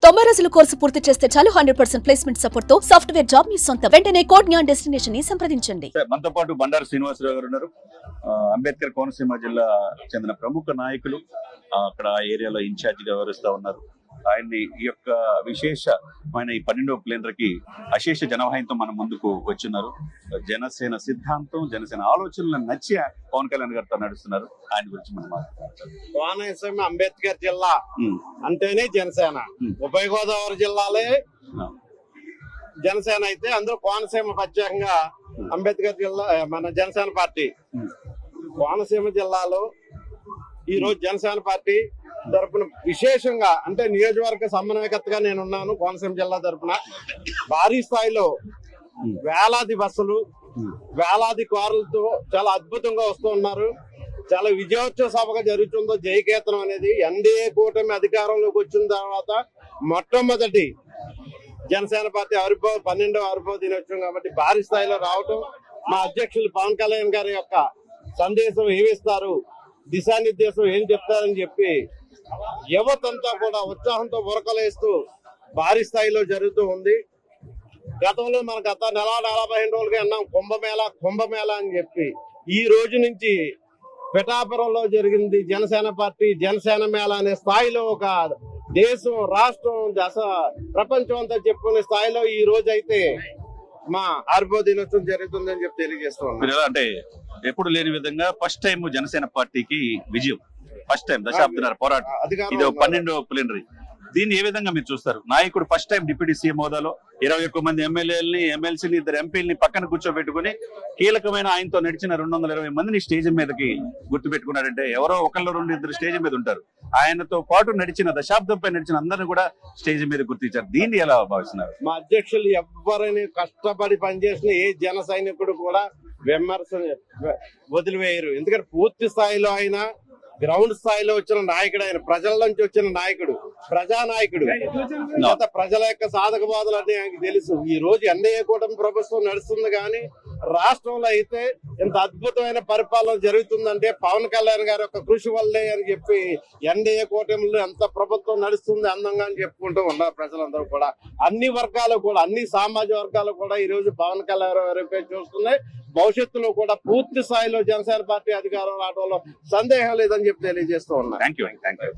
90 రోజుల కోర్సు పూర్తి చేస్తే చాలు 100% ప్లేస్మెంట్ సపోర్ట్ తో సాఫ్ట్వేర్ జాబ్ మీ సొంతం. వెంటనే కోడ్ జ్ఞాన్ డెస్టినేషన్ ని సంప్రదించండి. మనతో పాటు బండారు శ్రీనివాసరావు గారు ఉన్నారు. అంబేద్కర్ కోనసీమ జిల్లా చెందిన ప్రముఖ నాయకులు, అక్కడ ఏరియాలో ఇన్ఛార్జ్ గా వ్యవహరిస్తా ఉన్నారు. ఆయన్ని ఈ యొక్క విశేషమైన ఈ 12వ ప్లేనరీకి అశేష జనవాహినితో మన ముందుకు వచ్చిన్నారు. జనసేన సిద్ధాంతం, జనసేన ఆలోచనలను నచ్చి పవన్ కళ్యాణ్ గారితో నడుస్తున్నారు. ఆయన గురించి మనం కోనసీమ అంబేద్కర్ జిల్లా అంటేనే జనసేన. ఉభయ గోదావరి జిల్లాలే జనసేన అయితే అందులో కోనసీమ ప్రత్యేకంగా అంబేద్కర్ జిల్లా మన జనసేన పార్టీ. కోనసీమ జిల్లాలో ఈ రోజు జనసేన పార్టీ తరపున విశేషంగా అంటే నియోజకవర్గ సమన్వయకర్తగా నేనున్నాను. కోనసీమ జిల్లా తరపున భారీ స్థాయిలో వేలాది బస్సులు, వేలాది కార్లతో చాలా అద్భుతంగా వస్తూ ఉన్నారు. చాలా విజయోత్సవ సభగా జరుగుతుందో జయకేతనం అనేది. ఎన్డీఏ కూటమి అధికారంలోకి వచ్చిన తర్వాత మొట్టమొదటి జనసేన పార్టీ ఆవిర్భావ 12వ ఆవిర్భావ దినోత్సవం కాబట్టి భారీ స్థాయిలో రావటం, మా అధ్యక్షులు పవన్ కళ్యాణ్ గారి యొక్క సందేశం ఏమిస్తారు, దిశానిర్దేశం ఏం చెప్తారని చెప్పి యువతంతా కూడా ఉత్సాహంతో ఉరకలేస్తూ భారీ స్థాయిలో జరుగుతూ ఉంది. గతంలో మన గత 45 రోజులుగా అన్నాం కుంభమేళ అని చెప్పి. ఈ రోజు నుంచి పిఠాపురంలో జరిగింది జనసేన పార్టీ జనసేన మేళ అనే స్థాయిలో ఒక దేశం, రాష్ట్రం, ప్రపంచం అంతా చెప్పుకునే స్థాయిలో ఈ రోజు అయితే మా ఆవిర్భావ దినోత్సవం జరుగుతుందని చెప్పి తెలియజేస్తూ ఉన్నాం. అంటే ఎప్పుడు లేని విధంగా ఫస్ట్ టైం జనసేన పార్టీకి విజయం, ఫస్ట్ టైం దశాబ్దాల పోరాటం. ఇది 12వ ప్లీనరీ. దీన్ని ఏ విధంగా మీరు చూస్తారు? నాయకుడు ఫస్ట్ టైం డిప్యూటీ సీఎం హోదాలో 21 మంది ఎమ్మెల్యేలని, ఎమ్మెల్సీని, 2 ఎంపీలని పక్కన కూర్చోబెట్టుకుని కీలకమైన ఆయనతో నడిచిన 220 మందిని స్టేజ్ మీదకి గుర్తు పెట్టుకున్నాడంటే ఎవరో ఒకళ్ళు 2-2 స్టేజ్ మీద ఉంటారు. ఆయనతో పాటు నడిచిన దశాబ్దంపై నడిచిన అందరిని కూడా స్టేజ్ మీద గుర్తించారు. దీన్ని ఎలా భావిస్తున్నారు? మా అధ్యక్షులు ఎవరైనా కష్టపడి పనిచేసిన ఏ జన సైనికుడు కూడా విమర్శ వదిలివేయరు. ఎందుకంటే పూర్తి స్థాయిలో ఆయన గ్రౌండ్ స్థాయిలో వచ్చిన నాయకుడు, ఆయన ప్రజల నుంచి వచ్చిన నాయకుడు, ప్రజానాయకుడు. ప్రజల యొక్క సాధక బాధలు అంటే ఆయనకు తెలుసు. ఈ రోజు ఎన్డీఏ కూటమి ప్రభుత్వం నడుస్తుంది కానీ రాష్ట్రంలో అయితే ఇంత అద్భుతమైన పరిపాలన జరుగుతుందంటే పవన్ కళ్యాణ్ గారి యొక్క కృషి వల్లే అని చెప్పి ఎన్డీఏ కూటమిలో ఎంత ప్రభుత్వం నడుస్తుంది అందంగా అని చెప్పుకుంటూ ఉన్నారు ప్రజలందరూ కూడా. అన్ని వర్గాలు కూడా, అన్ని సామాజిక వర్గాలు కూడా ఈ రోజు పవన్ కళ్యాణ్ గారి చూస్తున్నాయి. భవిష్యత్తులో కూడా పూర్తి స్థాయిలో జనసేన పార్టీ అధికారం రావడంలో సందేహం లేదని చెప్పి తెలియజేస్తూ ఉన్నారు. Thank you.